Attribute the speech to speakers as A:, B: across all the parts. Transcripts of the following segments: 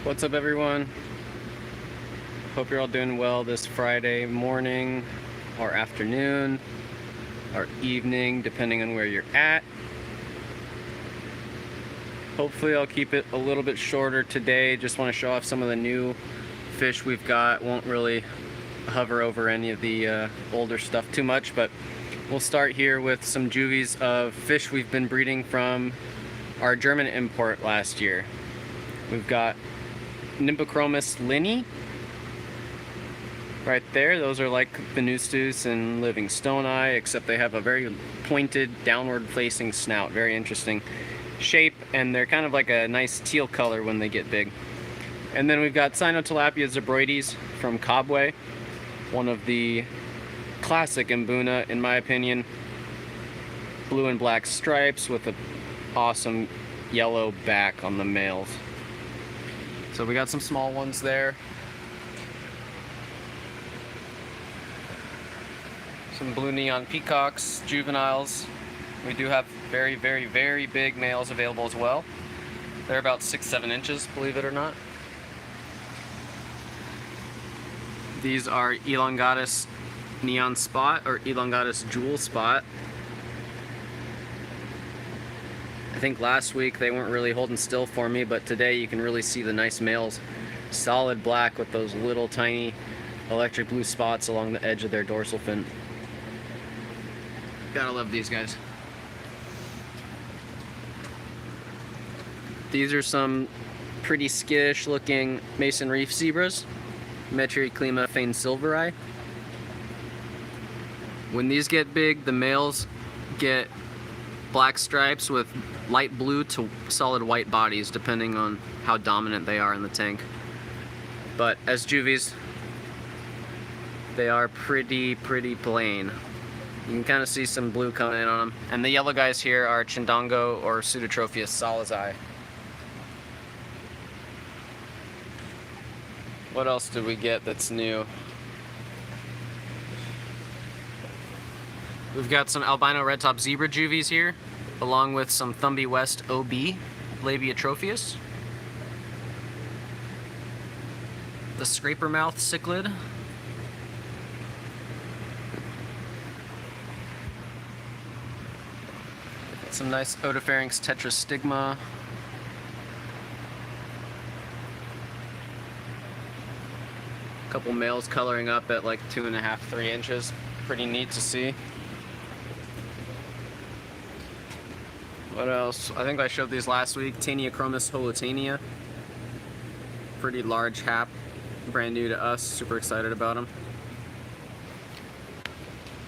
A: What's up, everyone? Hope you're all doing well this Friday morning or afternoon or evening, depending on where you're at. Hopefully I'll keep it a little bit shorter today. Just want to show off some of the new fish we've got. Won't really hover over any of the older stuff too much, but we'll start here with some juvies of fish we've been breeding from our German import last year. We've got Nymphochromis linni right there. Those are like the Venustus and Livingstoni, except they have a very pointed downward facing snout. Very interesting shape, and they're kind of like a nice teal color when they get big. And then we've got Cynotilapia zebroides from Cobway, one of the classic Mbuna in my opinion. Blue and black stripes with an awesome yellow back on the males. So we got some small ones there. Some blue neon peacocks, juveniles. We do have very, very, very big males available as well. They're about 6-7 inches, believe it or not. These are Elongatus neon spot or Elongatus jewel spot. I think last week they weren't really holding still for me, but today you can really see the nice males. Solid black with those little tiny electric blue spots along the edge of their dorsal fin. Gotta love these guys. These are some pretty skittish looking Mason Reef zebras. Metrioclima fanesilveri. When these get big, the males get black stripes with light blue to solid white bodies, depending on how dominant they are in the tank. But as juvies, they are pretty plain. You can kind of see some blue coming in on them. And the yellow guys here are Chindongo or Pseudotropheus salazai. What else did we get that's new? We've got some albino red-top zebra juvies here, along with some Thumby West OB, Labiatropheus. The scraper mouth cichlid. Some nice Otopharynx tetrastigma. A couple males coloring up at like 2.5–3 inches. Pretty neat to see. What else? I think I showed these last week. Taeniachromis holotania. Pretty large hap. Brand new to us. Super excited about them.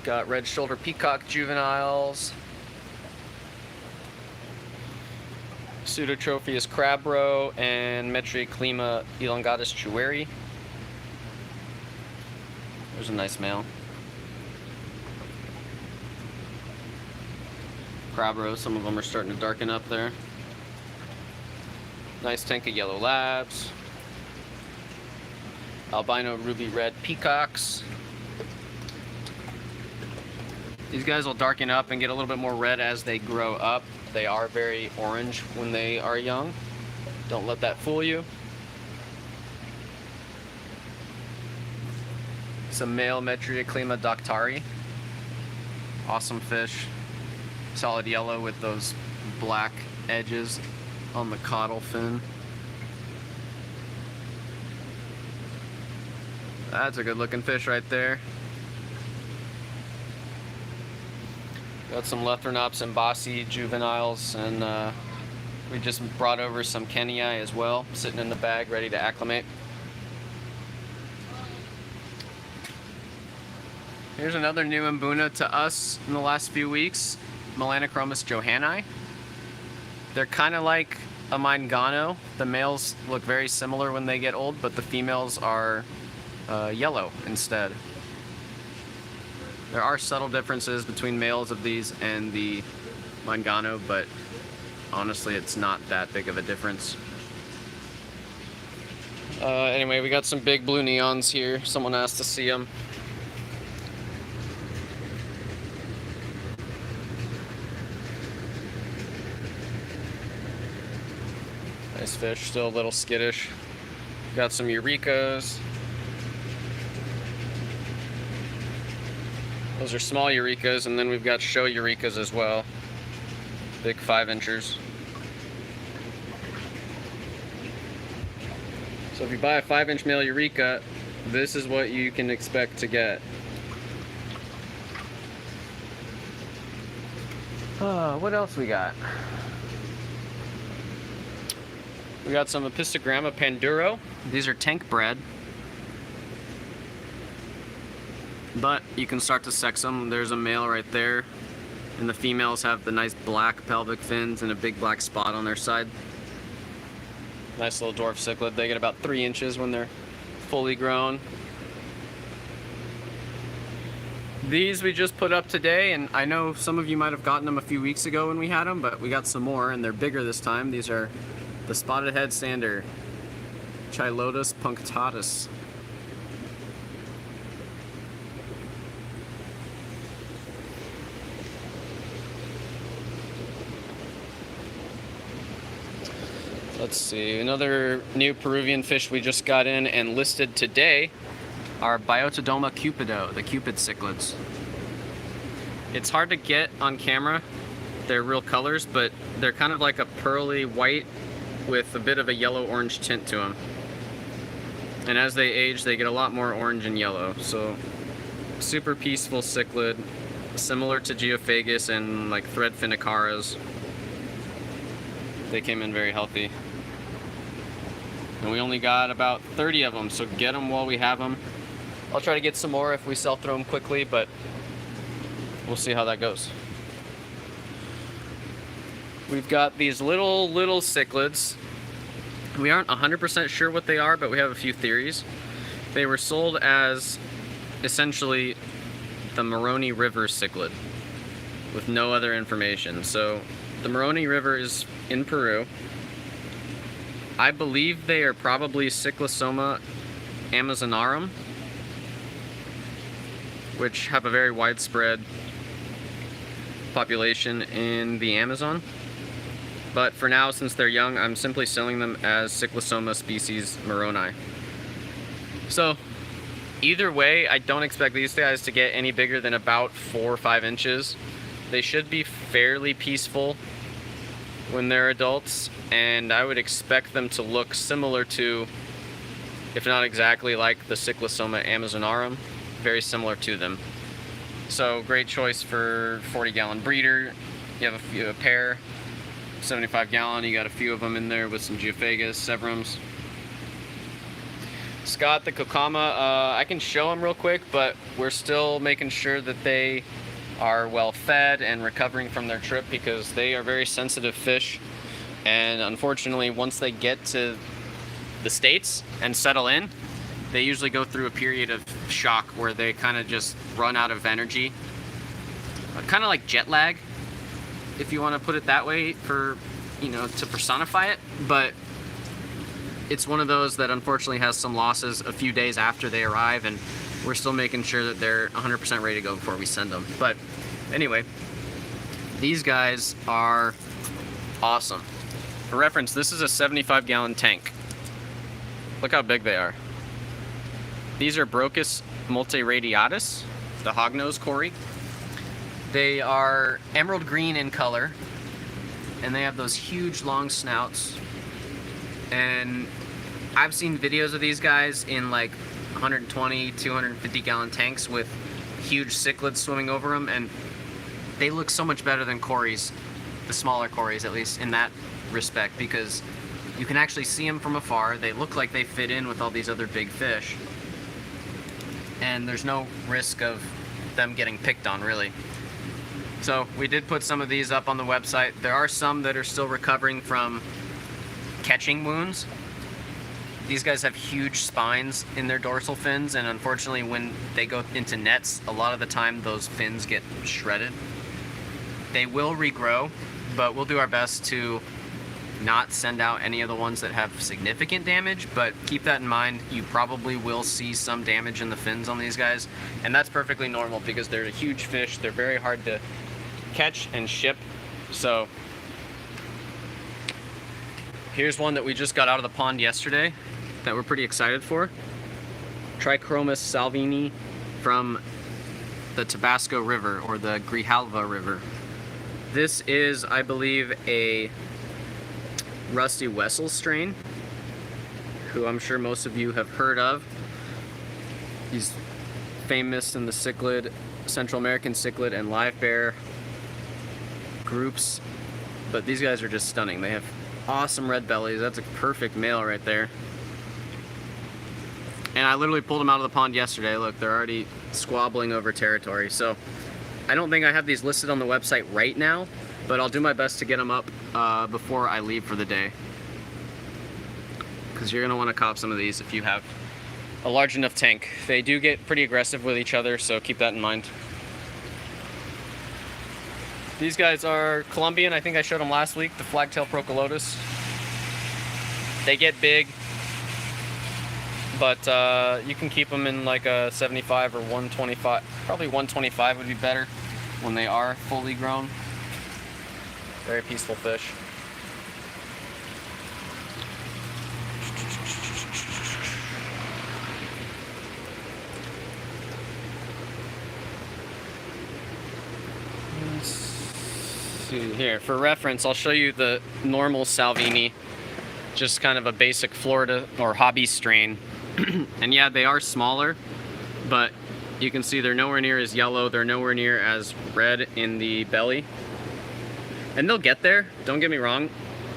A: Got red shoulder peacock juveniles. Pseudotropheus crabro and Metrioclima elongatus chueri. There's a nice male. Crabro, some of them are starting to darken up there. Nice tank of yellow labs. Albino ruby red peacocks. These guys will darken up and get a little bit more red as they grow up. They are very orange when they are young. Don't let that fool you. Some male Metrioclima doctari. Awesome fish. Solid yellow with those black edges on the caudal fin. That's a good looking fish right there. Got some Lethrinops and Bossi juveniles, and we just brought over some Kenii as well, sitting in the bag ready to acclimate. Here's another new Mbuna to us in the last few weeks. Melanochromis johanni. They're kind of like a Mangano. The males look very similar when they get old, but the females are yellow instead. There are subtle differences between males of these and the Mangano, but honestly it's not that big of a difference. Anyway, we got some big blue neons here. Someone asked to see them. Nice fish, still a little skittish. Got some Eurekas. Those are small Eurekas, and then we've got show Eurekas as well. Big 5-inchers. So if you buy a 5-inch male Eureka, this is what you can expect to get. What else we got? We got some Apistogramma Panduro. These are tank bred, but you can start to sex them. There's a male right there, and the females have the nice black pelvic fins and a big black spot on their side. Nice little dwarf cichlid. They get about 3 inches when they're fully grown. These we just put up today, and I know some of you might have gotten them a few weeks ago when we had them, but we got some more, and they're bigger this time. These are the spotted head sander, Chilotus punctatus. Let's see, another new Peruvian fish we just got in and listed today are Biotodoma cupido, the cupid cichlids. It's hard to get on camera, they're real colors, but they're kind of like a pearly white with a bit of a yellow-orange tint to them. And as they age, they get a lot more orange and yellow. So, super peaceful cichlid, similar to Geophagus and like thread finicaras. They came in very healthy. And we only got about 30 of them, so get them while we have them. I'll try to get some more if we sell through them quickly, but we'll see how that goes. We've got these little cichlids. We aren't 100% sure what they are, but we have a few theories. They were sold as essentially the Moroni River cichlid with no other information. So the Moroni River is in Peru. I believe they are probably Cyclosoma amazonarum, which have a very widespread population in the Amazon. But for now, since they're young, I'm simply selling them as Cyclosoma species Moroni. So either way, I don't expect these guys to get any bigger than about 4 or 5 inches. They should be fairly peaceful when they're adults, and I would expect them to look similar to, if not exactly like, the Cyclosoma amazonarum, very similar to them. So great choice for 40-gallon breeder. You have a pair, 75-gallon, you got a few of them in there with some Geophagus, Severums. Scott, the Kokama, I can show them real quick, but we're still making sure that they are well fed and recovering from their trip, because they are very sensitive fish, and unfortunately once they get to the States and settle in, they usually go through a period of shock where they kind of just run out of energy, kind of like jet lag, if you want to put it that way, for, you know, to personify it. But it's one of those that unfortunately has some losses a few days after they arrive, and we're still making sure that they're 100% ready to go before we send them. But anyway, these guys are awesome. For reference, this is a 75-gallon tank. Look how big they are. These are Brochus multiradiatus, the hognose cory. They are emerald green in color, and they have those huge long snouts. And I've seen videos of these guys in like 120, 250-gallon tanks with huge cichlids swimming over them, and they look so much better than cories, the smaller cories, at least in that respect, because you can actually see them from afar. They look like they fit in with all these other big fish, and there's no risk of them getting picked on, really. So we did put some of these up on the website. There are some that are still recovering from catching wounds. These guys have huge spines in their dorsal fins, and unfortunately when they go into nets, a lot of the time those fins get shredded. They will regrow, but we'll do our best to not send out any of the ones that have significant damage, but keep that in mind. You probably will see some damage in the fins on these guys, and that's perfectly normal because they're a huge fish. They're very hard to catch and ship. So here's one that we just got out of the pond yesterday that we're pretty excited for. Trichromis salvini from the Tabasco River, or the Grijalva River. This is, I believe, a Rusty Wessel strain, who I'm sure most of you have heard of. He's famous in the cichlid, Central American cichlid and live bear groups, but these guys are just stunning. They have awesome red bellies. That's a perfect male right there. And I literally pulled them out of the pond yesterday. Look, they're already squabbling over territory. So I don't think I have these listed on the website right now, but I'll do my best to get them up before I leave for the day. Because you're going to want to cop some of these if you have a large enough tank. They do get pretty aggressive with each other, so keep that in mind. These guys are Colombian. I think I showed them last week, the flagtail procholotus. They get big, but you can keep them in like a 75 or 125. Probably 125 would be better when they are fully grown. Very peaceful fish. Here, for reference, I'll show you the normal Salvini, just kind of a basic Florida or hobby strain. And yeah, they are smaller, but you can see they're nowhere near as yellow, they're nowhere near as red in the belly. And they'll get there, don't get me wrong,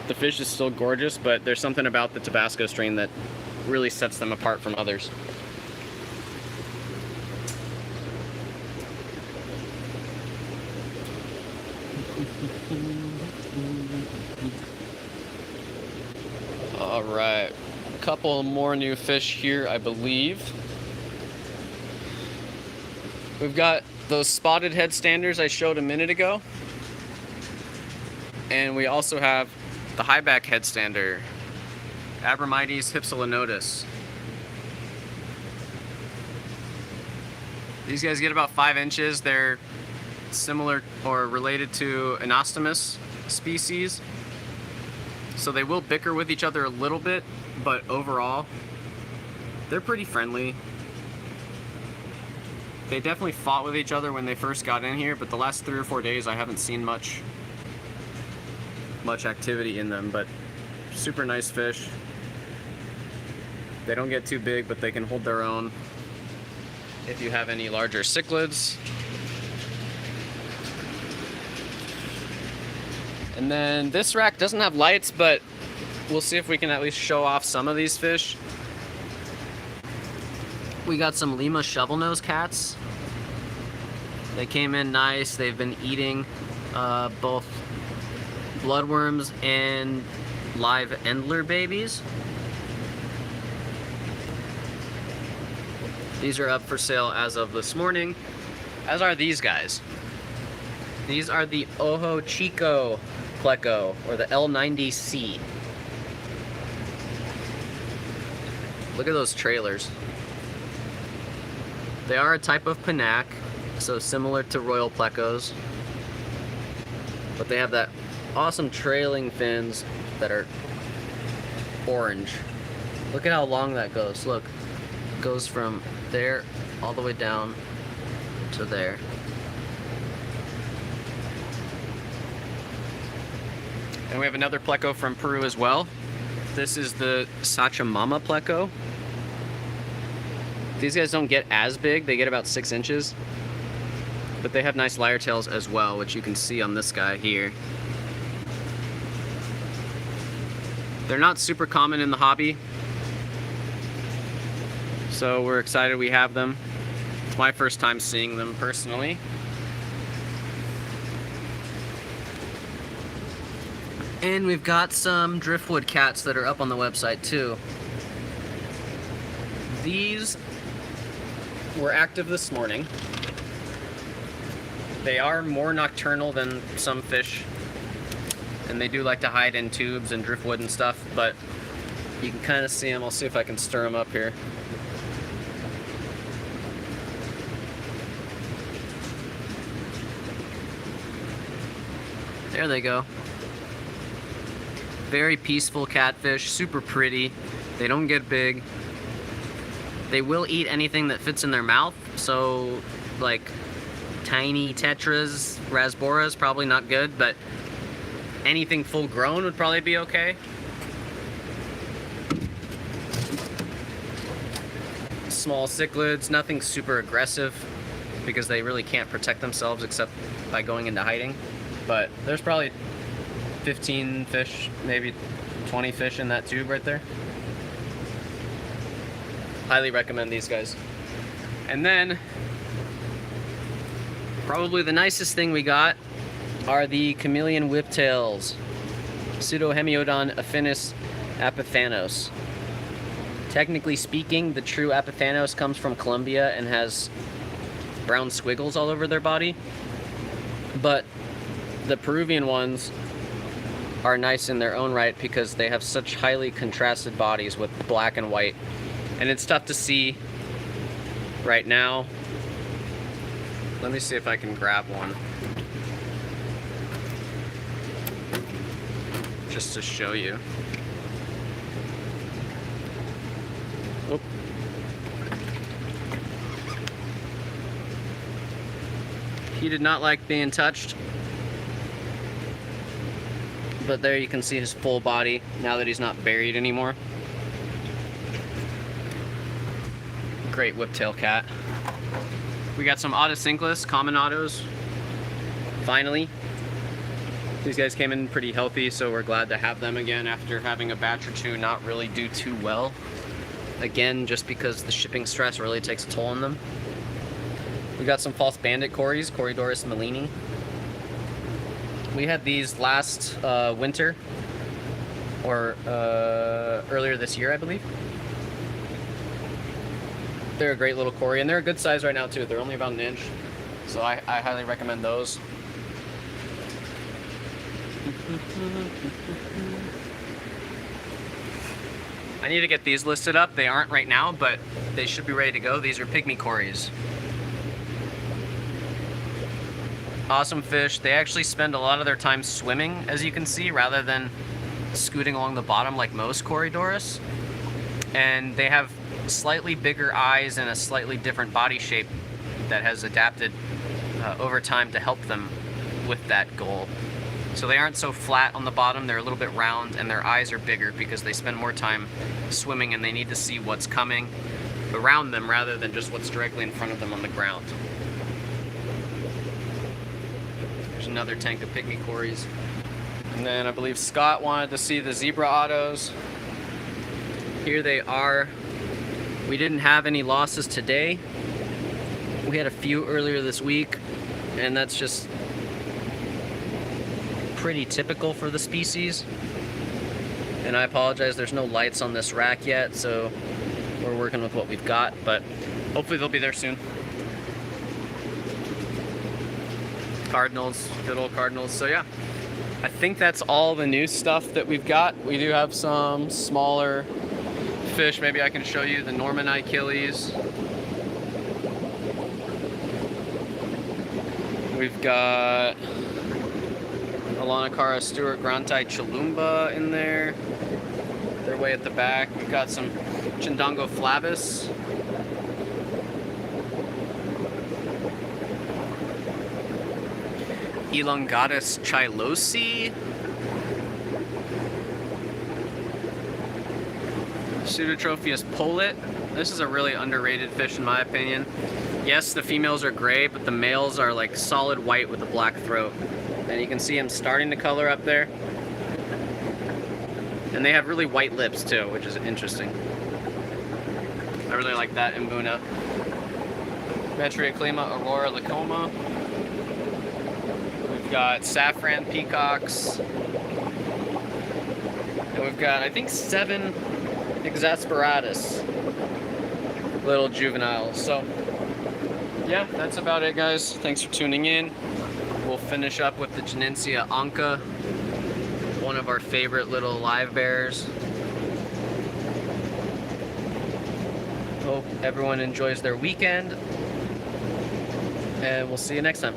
A: the fish is still gorgeous, but there's something about the Tabasco strain that really sets them apart from others. All right, a couple more new fish here, I believe. We've got those spotted headstanders I showed a minute ago. And we also have the highback headstander, Abramites hypsilinotus. These guys get about 5 inches. They're similar or related to Anastomus species. So they will bicker with each other a little bit, but overall, they're pretty friendly. They definitely fought with each other when they first got in here, but the last 3 or 4 days I haven't seen much activity in them, but super nice fish. They don't get too big, but they can hold their own if you have any larger cichlids. And then this rack doesn't have lights, but we'll see if we can at least show off some of these fish. We got some Lima Shovelnose cats. They came in nice. They've been eating both bloodworms and live Endler babies. These are up for sale as of this morning, as are these guys. These are the Ojo Chico Pleco, or the L90C. Look at those trailers. They are a type of Panac, so similar to Royal Plecos, but they have that awesome trailing fins that are orange. Look at how long that goes. Look, it goes from there all the way down to there. And we have another Pleco from Peru as well. This is the Sacha Mama Pleco. These guys don't get as big, they get about 6 inches. But they have nice lyre tails as well, which you can see on this guy here. They're not super common in the hobby, so we're excited we have them. It's my first time seeing them personally. And we've got some Driftwood Cats that are up on the website too. These were active this morning. They are more nocturnal than some fish, and they do like to hide in tubes and driftwood and stuff, but you can kind of see them. I'll see if I can stir them up here. There they go. Very peaceful catfish, super pretty. They don't get big. They will eat anything that fits in their mouth, so like tiny tetras, rasboras, probably not good, but anything full grown would probably be okay. Small cichlids, nothing super aggressive because they really can't protect themselves except by going into hiding. But there's probably 15 fish, maybe 20 fish in that tube right there. Highly recommend these guys. And then probably the nicest thing we got are the Chameleon Whiptails. Pseudo-Hemiodon Affinis Epiphanos. Technically speaking, the true Epiphanos comes from Colombia and has brown squiggles all over their body. But the Peruvian ones are nice in their own right because they have such highly contrasted bodies with black and white. And it's tough to see right now. Let me see if I can grab one. Just to show you. Oop. He did not like being touched. But there you can see his full body now that he's not buried anymore. Great whiptail cat. We got some Autocinclus, common autos. Finally. These guys came in pretty healthy, so we're glad to have them again after having a batch or two not really do too well. Again, just because the shipping stress really takes a toll on them. We got some false bandit quarries, Corydoris melini. We had these last winter, or earlier this year, I believe. They're a great little cory, and they're a good size right now too. They're only about an inch, so I highly recommend those. I need to get these listed up. They aren't right now, but they should be ready to go. These are Pygmy Quarries. Awesome fish. They actually spend a lot of their time swimming, as you can see, rather than scooting along the bottom like most Corydoris. And they have slightly bigger eyes and a slightly different body shape that has adapted over time to help them with that goal. So they aren't so flat on the bottom, they're a little bit round, and their eyes are bigger because they spend more time swimming and they need to see what's coming around them rather than just what's directly in front of them on the ground. There's another tank of Pygmy Quarries. And then I believe Scott wanted to see the zebra autos. Here they are. We didn't have any losses today. We had a few earlier this week, and that's just pretty typical for the species. And I apologize, there's no lights on this rack yet, so we're working with what we've got, but hopefully they'll be there soon. Cardinals, good old cardinals. So yeah, I think that's all the new stuff that we've got. We do have some smaller fish. Maybe I can show you the Norman Achilles. We've got Alanacara Stewart Grantai Chalumba in there. They're way at the back. We've got some Chindongo flavus. Elongatus chilosi. Pseudotropheus pollet. This is a really underrated fish in my opinion. Yes, the females are gray, but the males are like solid white with a black throat. And you can see them starting to color up there. And they have really white lips too, which is interesting. I really like that in Mbuna. Metriaclima aurora lacoma. We've got saffron peacocks. And we've got, I think, 7 exasperatus little juveniles. So yeah, that's about it, guys. Thanks for tuning in. We'll finish up with the Genencia anca, one of our favorite little live bears. Hope everyone enjoys their weekend, and we'll see you next time.